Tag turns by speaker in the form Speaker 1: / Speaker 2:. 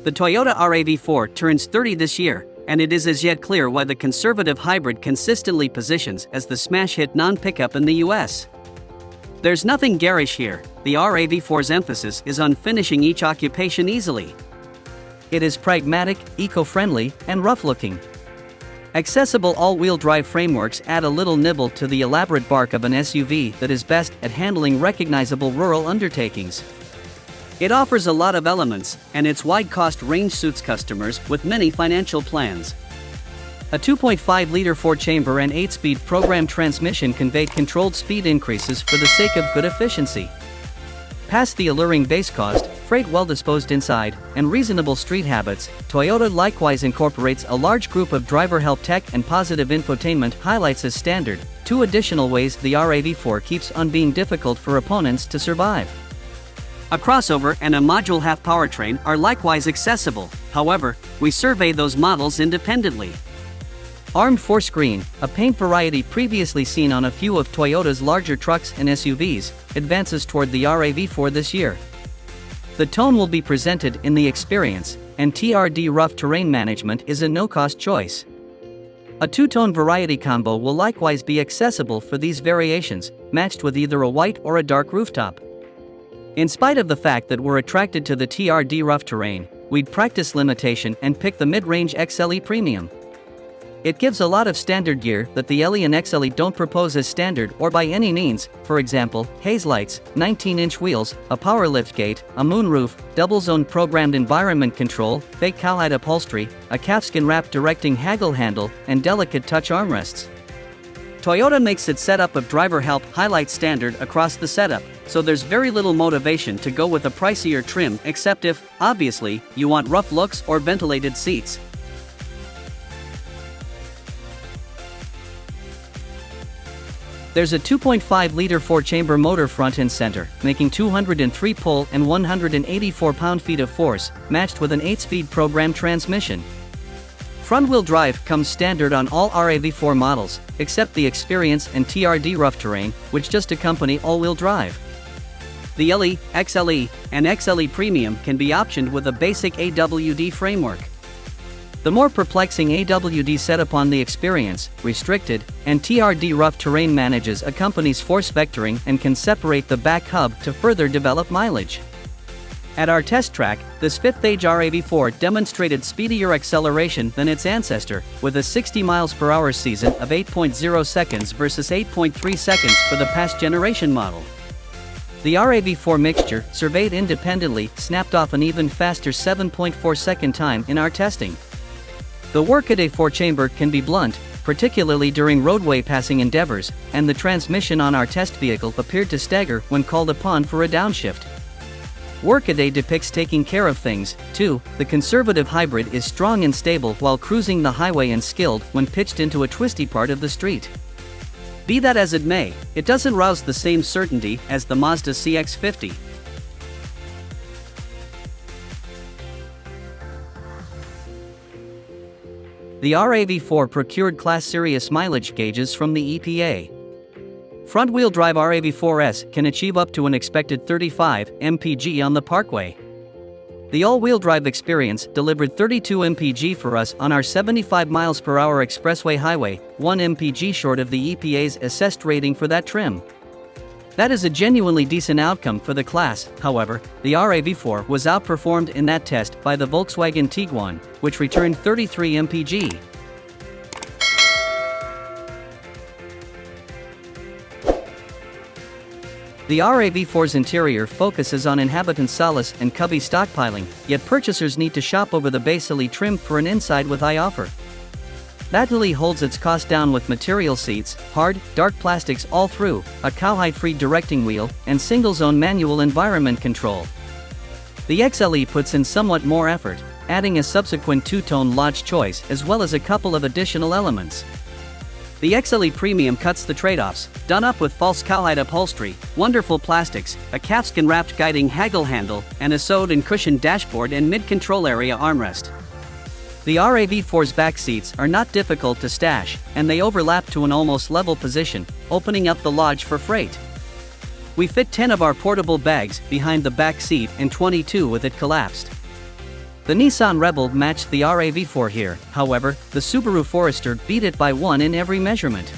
Speaker 1: The Toyota RAV4 turns 30 this year, and it is as yet clear why the conservative hybrid consistently positions as the smash hit non-pickup in the US. There's nothing garish here. The RAV4's emphasis is on finishing each occupation easily. It is pragmatic, eco-friendly, and rough-looking. Accessible all-wheel drive frameworks add a little nibble to the elaborate bark of an SUV that is best at handling recognizable rural undertakings. It offers a lot of elements, and its wide cost range suits customers with many financial plans. A 2.5-liter 4-chamber and 8-speed programmed transmission conveyed controlled speed increases for the sake of good efficiency. Past the alluring base cost, freight well-disposed inside, and reasonable street habits, Toyota likewise incorporates a large group of driver help tech and positive infotainment highlights as standard, 2 additional ways the RAV4 keeps on being difficult for opponents to survive. A crossover and a module half powertrain are likewise accessible, however, we survey those models independently. Armed 4-screen, a paint variety previously seen on a few of Toyota's larger trucks and SUVs, advances toward the RAV4 this year. The tone will be presented in the experience, and TRD rough terrain management is a no-cost choice. A 2-tone variety combo will likewise be accessible for these variations, matched with either a white or a dark rooftop. In spite of the fact that we're attracted to the TRD rough terrain, we'd practice limitation and pick the mid-range XLE Premium. It gives a lot of standard gear that the LE and XLE don't propose as standard or by any means, for example, haze lights, 19-inch wheels, a power liftgate, a moonroof, double-zone programmed environment control, fake cowhide upholstery, a calfskin-wrapped directing haggle handle, and delicate touch armrests. Toyota makes its setup of driver help highlight standard across the setup, so there's very little motivation to go with a pricier trim except if, obviously, you want rough looks or ventilated seats. There's a 2.5-liter 4-chamber motor front and center, making 203 pull and 184 pound-feet of force, matched with an 8-speed programmed transmission. Front-wheel drive comes standard on all RAV4 models, except the Experience and TRD rough terrain, which just accompany all-wheel drive. The LE, XLE, and XLE Premium can be optioned with a basic AWD framework. The more perplexing AWD setup on the Experience, restricted, and TRD rough terrain manages accompanies force vectoring and can separate the back hub to further develop mileage. At our test track, this 5th-age RAV4 demonstrated speedier acceleration than its ancestor, with a 60 mph season of 8.0 seconds versus 8.3 seconds for the past generation model. The RAV4 mixture, surveyed independently, snapped off an even faster 7.4 second time in our testing. The workaday 4-chamber can be blunt, particularly during roadway passing endeavors, and the transmission on our test vehicle appeared to stagger when called upon for a downshift. Workaday depicts taking care of things, too. The conservative hybrid is strong and stable while cruising the highway and skilled when pitched into a twisty part of the street. Be that as it may, it doesn't rouse the same certainty as the Mazda CX-50. The RAV4 procured Class Sirius mileage gauges from the EPA. Front-wheel drive RAV4S can achieve up to an expected 35 mpg on the parkway. The all-wheel drive Experience delivered 32 mpg for us on our 75 mph expressway highway, 1 mpg short of the EPA's assessed rating for that trim. That is a genuinely decent outcome for the class. However, the RAV4 was outperformed in that test by the Volkswagen Tiguan, which returned 33 mpg. The RAV4's interior focuses on inhabitant solace and cubby stockpiling, yet purchasers need to shop over the basely trim for an inside with eye offer. That really holds its cost down with material seats, hard, dark plastics all through, a cowhide-free directing wheel, and single-zone manual environment control. The XLE puts in somewhat more effort, adding a subsequent 2-tone lodge choice as well as a couple of additional elements. The XLE Premium cuts the trade-offs, done up with false cowhide upholstery, wonderful plastics, a calfskin-wrapped guiding haggle handle, and a sewed and cushioned dashboard and mid-control area armrest. The RAV4's back seats are not difficult to stash, and they overlap to an almost level position, opening up the lodge for freight. We fit 10 of our portable bags behind the back seat and 22 with it collapsed. The Nissan Rebel matched the Rav4 here, however, the Subaru Forester beat it by one in every measurement.